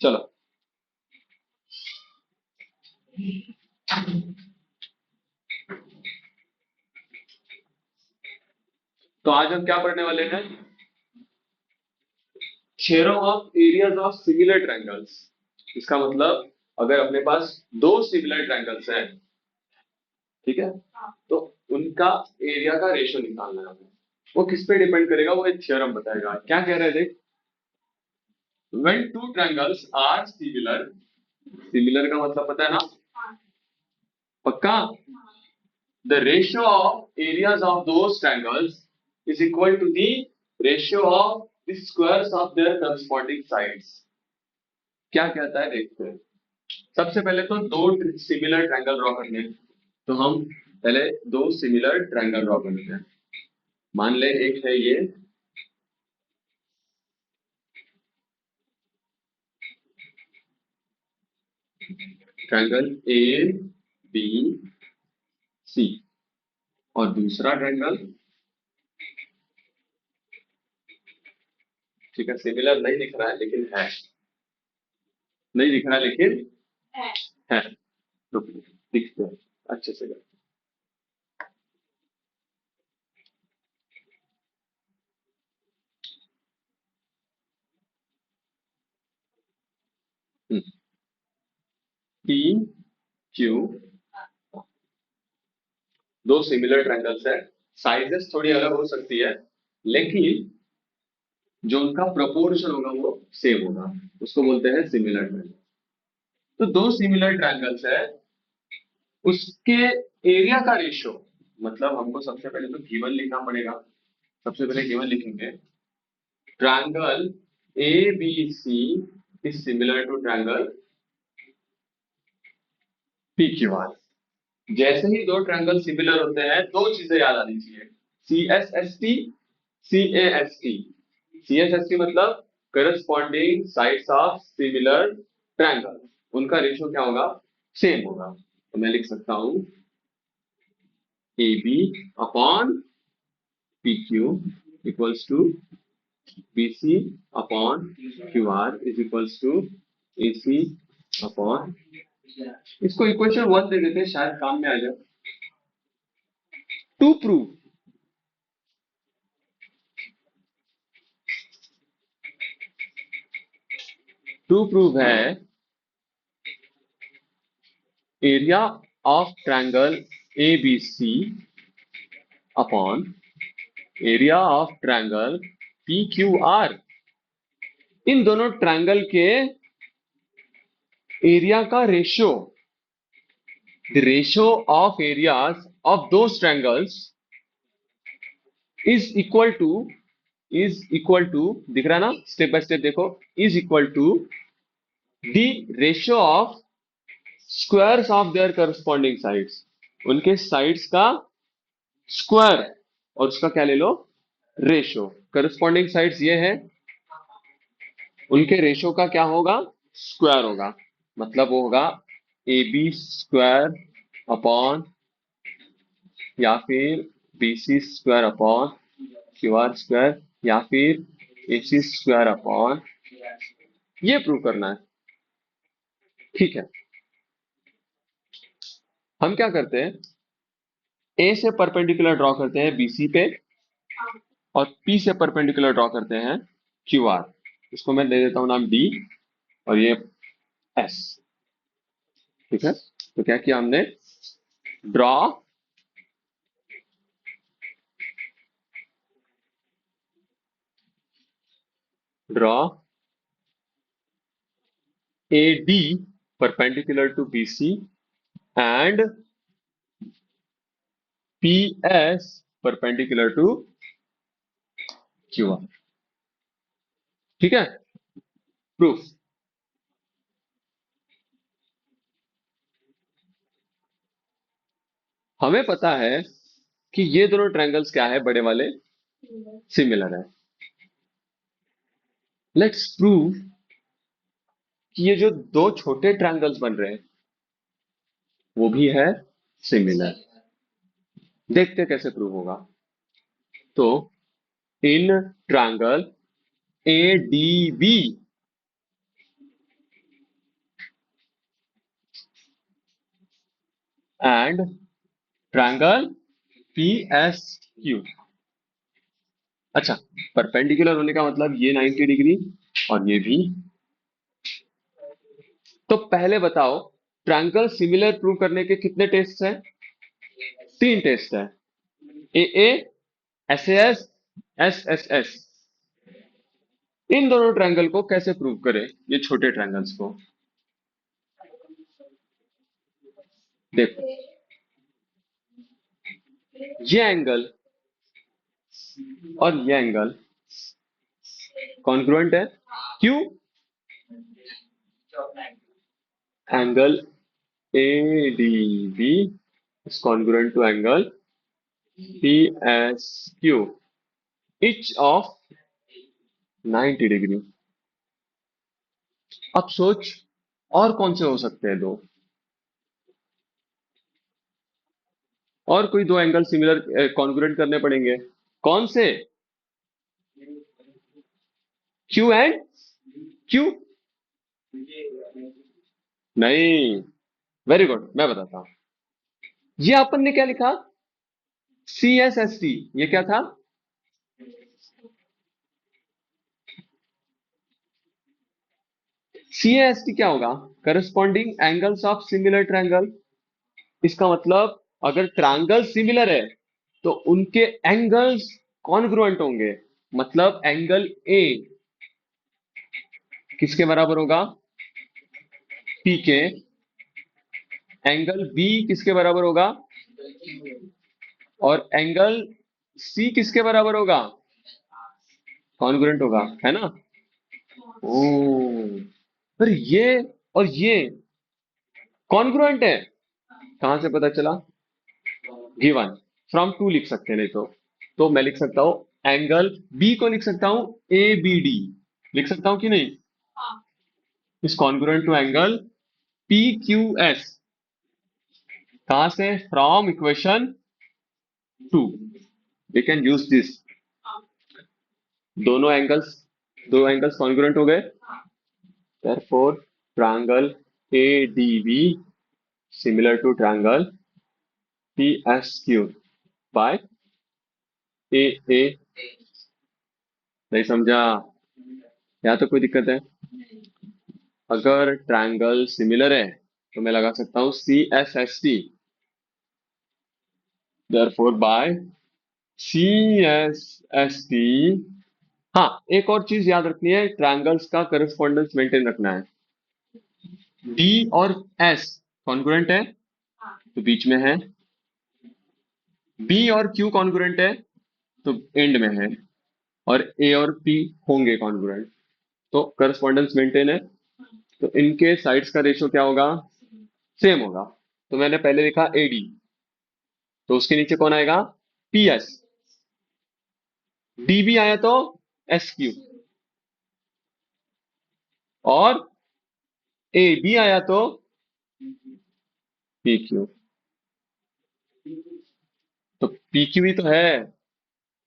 चलो, तो आज हम क्या पढ़ने वाले हैं? Theorem of areas of similar triangles. इसका मतलब, अगर अपने पास दो सिमिलर ट्रायंगल्स हैं, ठीक है, तो उनका एरिया का रेशियो निकालना है हमें। वो किस पे डिपेंड करेगा, वो एक थ्योरम बताएगा। क्या कह रहे थे? When two triangles are similar, similar का मतलब पता है ना? पक्का? The ratio of areas of those triangles is equal to the ratio of the squares of their corresponding sides. क्या कहता है देखते हैं। सबसे पहले तो दो सिमिलर ट्रायंगल ड्रॉ करने हैं। तो हम पहले दो सिमिलर ट्रायंगल ड्रॉ करते हैं। मान ले एक है ये, ट्रायंगल ए बी सी, और दूसरा ट्रायंगल, ठीक है, सिमिलर नहीं दिख रहा है लेकिन है, नहीं दिख रहा है लेकिन है। रुक, दिखते हैं अच्छे से करते हैं। पी क्यू, दो सिमिलर ट्रायंगल्स है। साइजेस थोड़ी अलग हो सकती है, लेकिन जो उनका प्रोपोर्शन होगा वो सेम होगा। उसको बोलते हैं सिमिलर ट्रायंगल। तो दो सिमिलर ट्रायंगल्स है, उसके एरिया का रेशियो, मतलब हमको सबसे पहले तो गिवन लिखना पड़ेगा। सबसे पहले गिवन लिखेंगे, triangle A B C is similar to triangle P Q R. जैसे ही दो ट्रायंगल सिमिलर होते हैं, दो चीजें याद आनी चाहिए। C S S T, C A S T. C S S T मतलब corresponding sides of similar triangle, उनका रेशियो क्या होगा? सेम होगा। तो मैं लिख सकता हूं A B upon P Q equals to B C upon Q R is equals to A C upon, इसको इक्वेशन वन दे देते हैं, शायद काम में आ जाए। टू प्रूव, टू प्रूव है area of triangle A B C upon area of triangle P Q R, इन दोनों ट्रायंगल के एरिया का ratio, the ratio of areas of those triangles is equal to दिख रहा है ना? स्टेप बाय स्टेप देखो। Is equal to the ratio of squares of their corresponding sides, उनके साइड्स का स्क्वायर, और उसका क्या ले लो? रेशियो। करस्पॉन्डिंग साइड्स ये है, उनके रेशियो का क्या होगा? स्क्वायर होगा। मतलब वो होगा ए बी स्क्वायर अपॉन, या फिर B C square upon Q R square, या फिर ए सी स्क्वायर अपॉन, ये प्रूव करना है। ठीक है, हम क्या करते हैं, ए से परपेंडिकुलर ड्रॉ करते हैं बी सी पे, और पी से परपेंडिकुलर ड्रॉ करते हैं क्यू आर। इसको मैं दे देता हूं नाम डी, और ये एस। ठीक है, तो क्या किया हमने? Draw draw A D perpendicular to B C and P S perpendicular to Q R. ठीक है, प्रूफ। हमें पता है कि ये दोनों ट्रायंगल्स क्या है, बड़े वाले सिमिलर है। लेट्स प्रूव कि ये जो दो छोटे ट्रायंगल्स बन रहे हैं वो भी है सिमिलर। देखते कैसे प्रूव होगा। तो in triangle A D B, and triangle P S Q. अच्छा, परपेंडिकुलर होने का मतलब ये 90 डिग्री और ये भी। तो पहले बताओ, ट्रायंगल सिमिलर प्रूव करने के कितने टेस्ट हैं? 3 टेस्ट है। A S S S S S. इन दोनों ट्रायंगल को कैसे प्रूव करें, ये छोटे ट्रायंगल्स को? देखो, ये एंगल और ये एंगल कॉन्ग्रुएंट है। क्यों? Angle A D B is congruent to angle P S Q, each of 90 degree. अब सोच, और कौन से हो सकते हैं दो? और कोई दो एंगल सिमिलर कॉन्ग्रुएंट करने पड़ेंगे। कौन से? Q and Q? नहीं। वेरी गुड, मैं बताता हूं। ये अपन ने क्या लिखा? C S S T. ये क्या था? सी एस टी क्या होगा? Corresponding angles of similar triangle. इसका मतलब अगर ट्रायंगल सिमिलर है तो उनके एंगल्स कॉन्ग्रुएंट होंगे। मतलब एंगल ए किसके बराबर होगा? पी के। एंगल बी किसके बराबर होगा? और एंगल सी किसके बराबर होगा? कॉन्ग्रुएंट होगा, है ना? ओ, पर ये और ये कॉन्ग्रुएंट है, कहां से पता चला? गिवन फ्रॉम टू लिख सकते हैं, नहीं तो मैं लिख सकता हूं एंगल बी को लिख सकता हूं ए बी डी। लिख सकता हूं कि नहीं? Is congruent to angle P Q S. कहां से? From equation 2। We can use this. दोनों एंगल्स दो एंगल्स कॉन्ग्रुएंट हो गए। therefore triangle ADB similar to triangle PSQ by AA। नहीं समझा? या तो कोई दिक्कत है? अगर ट्रायंगल सिमिलर है तो मैं लगा सकता हूं CSST, therefore by CSST। हाँ, एक और चीज याद रखनी है, ट्रायंगल्स का करस्पॉन्डेंस मेंटेन रखना है। डी और एस कॉन्ग्रुएंट है तो बीच में है, बी और क्यू कॉन्ग्रुएंट है तो एंड में है, और ए और पी होंगे कॉन्ग्रुएंट, तो करस्पॉन्डेंस मेंटेन है। तो इनके साइड्स का रेशियो क्या होगा? सेम होगा। तो मैंने पहले लिखा एडी, तो उसके नीचे कौन आएगा? P S. डीबी आया तो एस क्यू, और ए बी आया तो पी क्यू। तो पी क्यू ही तो है।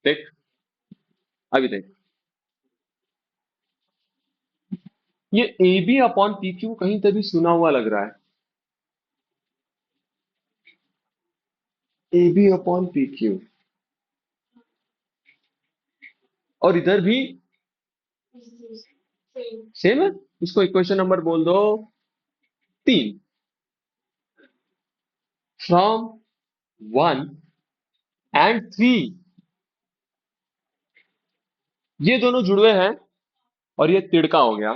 देख, अभी देख, ये A B upon P Q कहीं तभी सुना हुआ लग रहा है। A B upon P Q, और इधर भी सेम है। इसको इक्वेशन नंबर बोल दो 3। फ्रॉम 1 एंड 3 ये दोनों जुड़वे हैं, और ये तिड़का हो गया।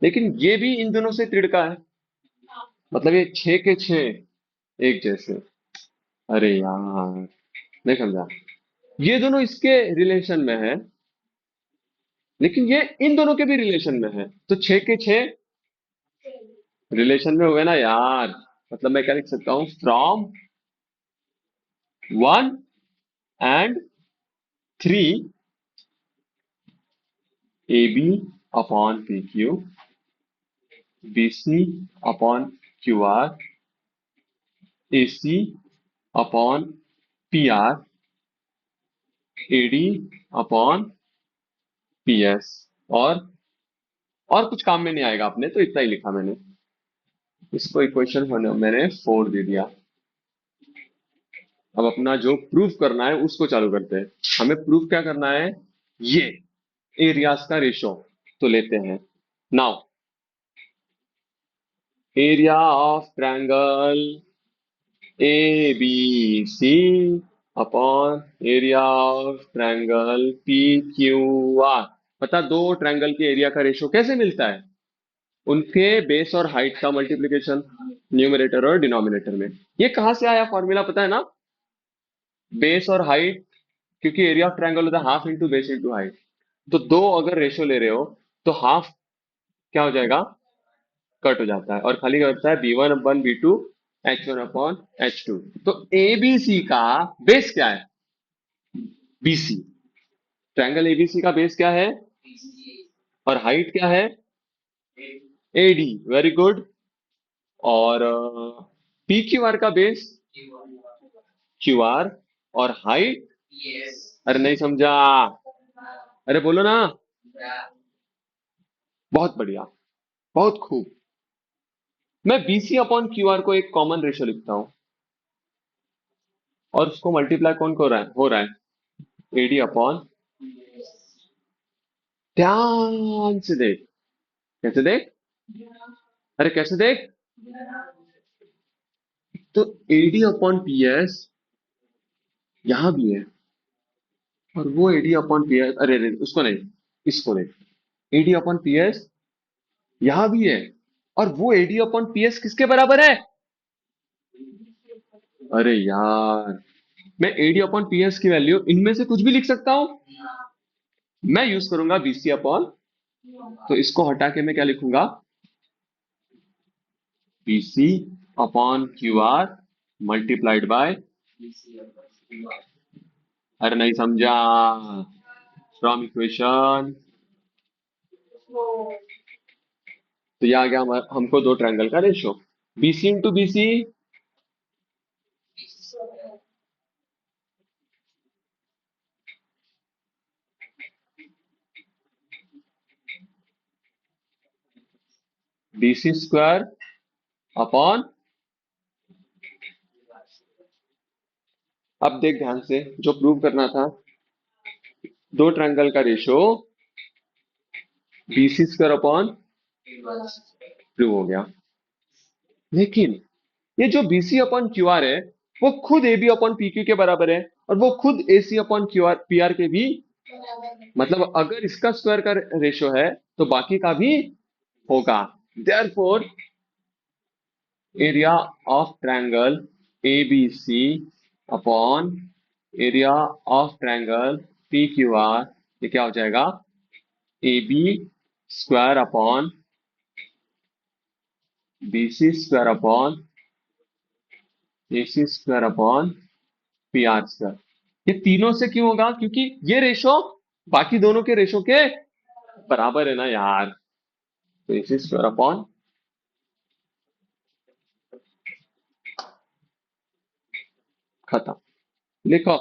लेकिन ये भी इन दोनों से तिड़का है, मतलब ये 6 के 6 एक जैसे। अरे यार, नहीं समझा? ये दोनों इसके रिलेशन में है, लेकिन ये इन दोनों के भी रिलेशन में है, तो 6 के 6 रिलेशन में हुए ना यार। मतलब मैं क्या लिख सकता हूं? From 1 and 3 A B upon P Q, B C upon Q R, A C upon P R, A D upon P S. और कुछ काम में नहीं आएगा अपने, तो इतना ही लिखा मैंने। इसको इक्वेशन मैंने 4 दे दिया। अब अपना जो प्रूफ करना है उसको चालू करते हैं। हमें प्रूफ क्या करना है, ये एरियाज का रेशो तो लेते हैं। Now area of triangle A B C upon area of triangle P Q R. बता दो ट्रायंगल के एरिया का रेशो कैसे मिलता है, उनके बेस और हाइट का मल्टीप्लीकेशन न्यूमरेटर और डिनोमिनेटर में। ये कहां से आया फॉर्मूला पता है ना, बेस और हाइट, क्योंकि एरिया ऑफ ट्रायंगल होता है half into base into height. तो दो अगर रेशो ले रहे हो तो हाफ क्या हो जाएगा, कट हो जाता है और खाली क्या होता है b1/b2 h1/h2। तो एबीसी का बेस क्या है, बीसी। ट्रायंगल एबीसी का बेस क्या है और हाइट क्या है, एडी। Very good. और पी क्यू आर का बेस क्यू आर और हाइट, अरे नहीं समझा, अरे बोलो ना। बहुत बढ़िया, बहुत खूब। मैं बीसी अपॉन क्यू आर को एक कॉमन रेशो लिखता हूं और उसको मल्टीप्लाई कौन हो रहा है एडी अपॉन, ध्यान से देख, कैसे देख, अरे कैसे देख, तो एडी अपॉन पीएस यहां भी है और वो एडी अपॉन पीएस, अरे उसको नहीं, इसको नहीं, एडी अपॉन पीएस यहां भी है और वो एडी अपॉन पीएस किसके बराबर है, अरे यार मैं एडी अपॉन पीएस की वैल्यू इनमें से कुछ भी लिख सकता हूं। मैं यूज करूंगा बीसी अपॉन, तो इसको हटा के मैं क्या लिखूंगा, BC upon Q are multiplied by, अरे नहीं समझा, फ्रॉम इक्वेशन। तो ये आ गया हमको दो ट्रायंगल का ratio, BC into BC, BC square upon, अब देख ध्यान से जो प्रूव करना था, दो ट्रायंगल का ratio BC square upon prove हो गया। लेकिन ये जो बीसी अपॉन क्यू आर है वो खुद A B upon P Q के बराबर है और वो खुद A C upon Q R P R के भी, मतलब अगर इसका स्क्वायर का रेशो है तो बाकी का भी होगा। Therefore area of triangle A B C upon area of triangle P Q R, ये क्या हो जाएगा, A B square upon B C square upon A C square upon P R square. ये तीनों से क्यों होगा, क्योंकि ये रेशो बाकी दोनों के रेशो के बराबर है ना यार। तो ए सी स्क्वायर अपॉन, खत्म, लिखो।